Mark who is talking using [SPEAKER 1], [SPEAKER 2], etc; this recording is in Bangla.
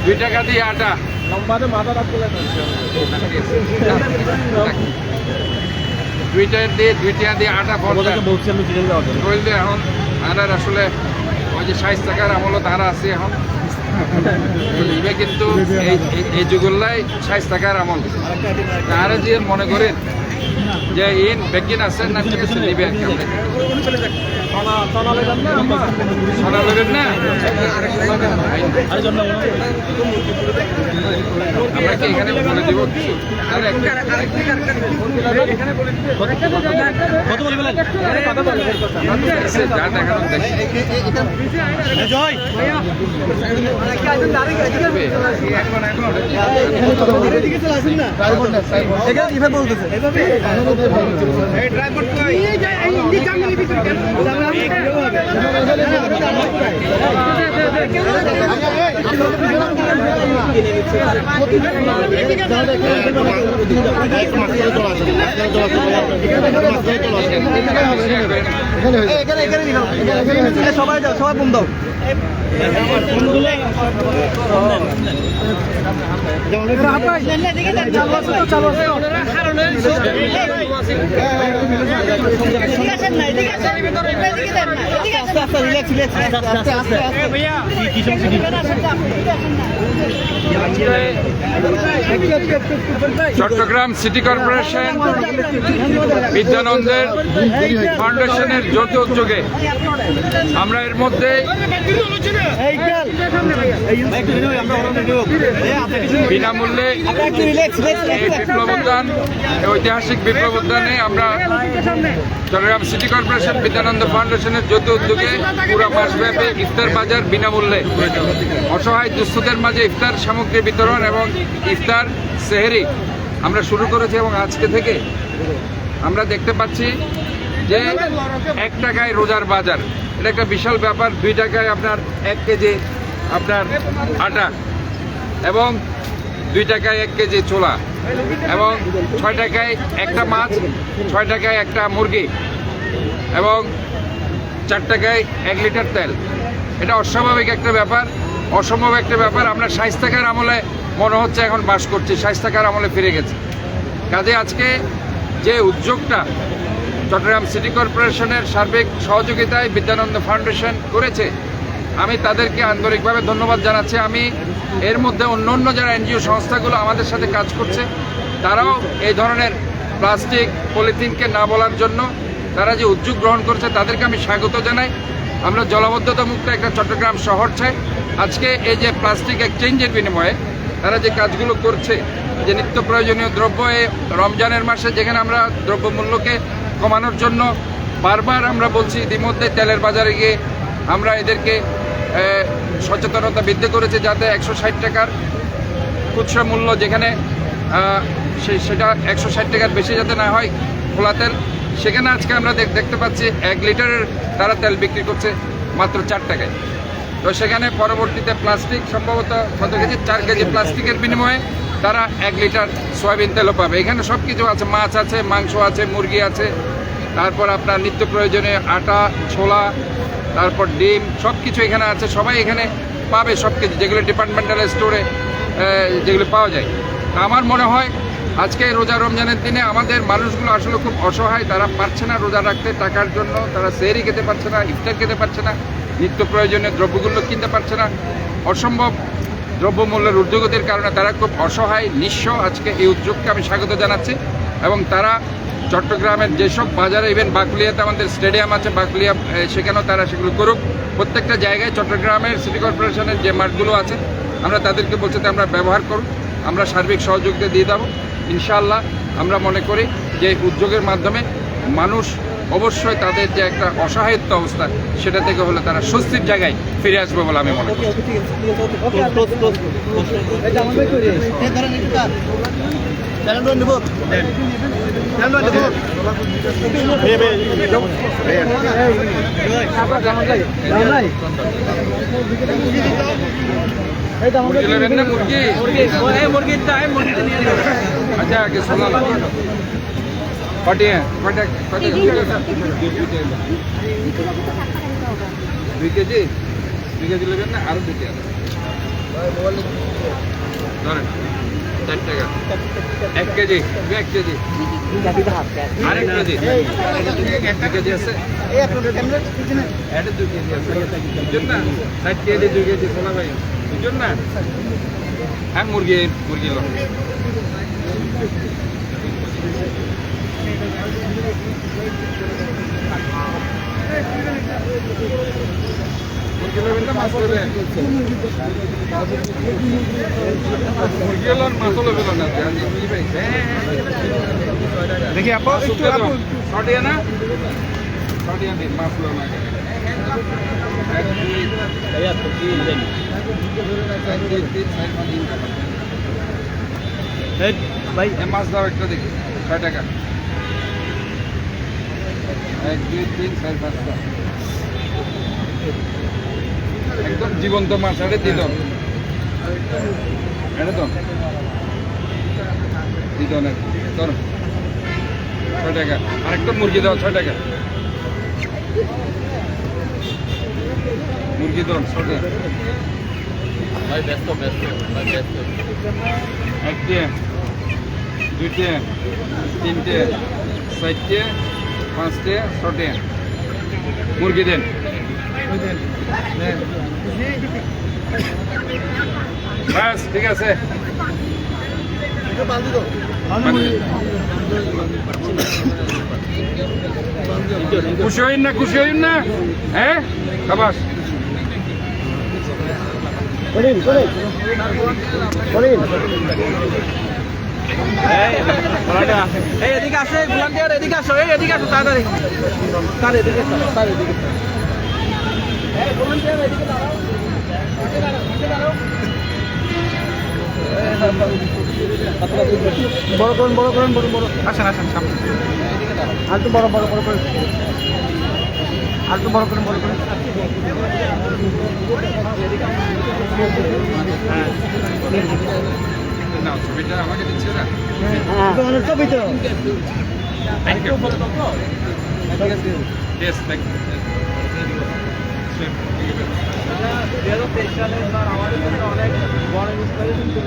[SPEAKER 1] দুই টাকা দিয়ে আটা দুই টাকা দিয়ে আটা বললে এখন আটার আসলে ওই যে 60 টাকার আমলও তারা আছে এখন কিন্তু এই যুগল্লাই 60 টাকার আমল তারা যে মনে করেন যে ইন বেকিন আছে না নিবে সোনা নেবেন না আমরা কি এখানে বলে দিব যা দেখানো
[SPEAKER 2] সবাই যাও, সবাই বোম দাও।
[SPEAKER 1] চট্টগ্রাম সিটি কর্পোরেশন বিদ্যানন্দের ফাউন্ডেশনের যৌথ উদ্যোগে আমরা এর মধ্যে বিনামূল্যে বিপ্লবোদ্যান ঐতিহাসিক বিপ্লবোদ্যানে আমরা চট্টগ্রাম সিটি কর্পোরেশন বিদ্যানন্দ ফাউন্ডেশনের যৌথ উদ্যোগে পুরো মাসব্যাপী ইফতার বাজার বিনামূল্যে অসহায় দুস্থদের মাঝে ইফতার সামগ্রী বিতরণ এবং ইফতার সেহরি আমরা শুরু করেছি এবং আজকে থেকে আমরা দেখতে পাচ্ছি যে 1 টাকায় রোজার বাজার, এটা একটা বিশাল ব্যাপার। 2 টাকায় আপনার 1 কেজি আপনার আটা এবং 2 টাকায় 1 কেজি ছোলা এবং 6 টাকায় একটা মাছ, 6 টাকায় একটা মুরগি এবং 4 টাকায় 1 লিটার তেল। এটা অস্বাভাবিক একটা ব্যাপার, অসম্ভব একটা ব্যাপার। আমরা 60 টাকার আমলে মনে হচ্ছে এখন বাস করছি, 60 টাকার আমলে ফিরে গেছে। কাজে আজকে যে উদ্যোগটা চট্টগ্রাম সিটি কর্পোরেশনের সার্বিক সহযোগিতায় বিদ্যানন্দ ফাউন্ডেশন করেছে, আমি তাদেরকে আন্তরিকভাবে ধন্যবাদ জানাচ্ছি। আমি এর মধ্যে অন্য যারা এনজিও সংস্থাগুলো আমাদের সাথে কাজ করছে, তারাও এই ধরনের প্লাস্টিক পলিথিনকে না বলার জন্য তারা যে উদ্যোগ গ্রহণ করছে তাদেরকে আমি স্বাগত জানাই। আমরা জলাবদ্ধতা মুক্ত একটা চট্টগ্রাম শহর চাই। আজকে এই যে প্লাস্টিক এক্সচেঞ্জের বিনিময়ে তারা যে কাজগুলো করছে, যে নিত্য প্রয়োজনীয় দ্রব্য এই রমজানের মাসে যেখানে আমরা দ্রব্যমূল্যকে কমানোর জন্য বারবার আমরা বলছি, ইতিমধ্যে তেলের বাজারে গিয়ে আমরা এদেরকে সচেতনতা বৃদ্ধি করেছে যাতে 160 টাকার খুচরা মূল্য যেখানে সেটা 160 টাকার বেশি যাতে না হয় খোলা তেল, সেখানে আজকে আমরা দেখতে পাচ্ছি 1 লিটারের তারা তেল বিক্রি করছে মাত্র 4 টাকায়। তো সেখানে পরবর্তীতে প্লাস্টিক সম্ভবত কত কেজি, 4 কেজি প্লাস্টিকের বিনিময়ে তারা 1 লিটার সয়াবিন তেলও পাবে। এখানে সব কিছু আছে, মাছ আছে, মাংস আছে, মুরগি আছে, তারপর আপনার নিত্য প্রয়োজনীয় আটা, ছোলা, তারপর ডিম, সব কিছু এখানে আছে। সবাই এখানে পাবে সব কিছু, যেগুলো ডিপার্টমেন্টাল স্টোরে যেগুলো পাওয়া যায়। আমার মনে হয় আজকে রোজা রমজানের দিনে আমাদের মানুষগুলো আসলে খুব অসহায়, তারা পারছে না রোজা রাখতে টাকার জন্য, তারা সেহরি খেতে পারছে না, ইফতার খেতে পারছে না, নিত্য প্রয়োজনীয় দ্রব্যগুলো কিনতে পারছে না। অসম্ভব দ্রব্যমূল্যের ঊর্ধ্বগতির কারণে তারা খুব অসহায়, নিঃস্ব। আজকে এই উদ্যোগকে আমি স্বাগত জানাচ্ছি এবং তারা চট্টগ্রামের যেসব বাজারে, ইভেন বাকলিয়াতে আমাদের স্টেডিয়াম আছে, বাকলিয়া সেখানেও তারা সেগুলো করুক। প্রত্যেকটা জায়গায় চট্টগ্রামের সিটি কর্পোরেশনের যে মাঠগুলো আছে আমরা তাদেরকে বলছি আমরা ব্যবহার করুন, আমরা সার্বিক সহযোগিতা দিয়ে দেবো ইনশাআল্লাহ। আমরা মনে করি যে উদ্যোগের মাধ্যমে মানুষ অবশ্যই তাদের যে একটা অসহায়ত্ব অবস্থা সেটা থেকে হলে তারা স্বস্তির জায়গায় ফিরে আসবে বলে আমি মনে করি। আচ্ছা আগে শোনা কটিয়ে কটা 2 কেজি নেবেন না আরো 2 কেজি ধরেন 4 টাকা 1 কেজি 1 কেজি আরেক কেজি 1 কেজি আছে এটা 2 কেজি আছে বুঝছেন না 4 কেজি 2 কেজি সোনা ভাই বুঝছেন না হ্যাঁ মুরগি লো মুরগি নেবেন না মাছ নেবেন মুরগি লোন মাছও নেবেন না বুঝি পাইছে
[SPEAKER 2] দেখি আপু একটু আপু
[SPEAKER 1] ছটিয়া না ছটিয়া দিন মাছ লোন আগে
[SPEAKER 2] ভাই
[SPEAKER 1] মাছ দাও একটা দেখি 6 টাকা 1 2 3 4 5 একদম জীবন্ত মাছ এটা দিদন এটা তো দিদনের ধর 6 টাকা আরেকটা মুরগি দাও 6 টাকা মুরগি ধর 6 টাকা
[SPEAKER 3] ভাই ব্যস্ত ভাই ব্যস্ত
[SPEAKER 1] একটা দুইটা তিনটে চারটে পাঁচটে ছটে মুরগি দেন বাস ঠিক আছে খুশি হইন না হ্যাঁ খাবাস
[SPEAKER 2] এই এদিকে আসো ভলান্টিয়ার এদিকে আসো এদিকে আসো তাড়াতাড়ি তার এদিকে এই ভলান্টিয়ার এদিকে দাঁড়াও বড় করুন আসেন সামনে আর তো বড় করুন আর তো বড় করুন হ্যাঁ
[SPEAKER 1] না ছবিটা আমাকে দিচ্ছে না
[SPEAKER 2] ছবি তো
[SPEAKER 1] thank you yes thank you
[SPEAKER 2] 2023 সালে আমাদের জন্য অনেক বড় ইনস্পিরেশন ছিল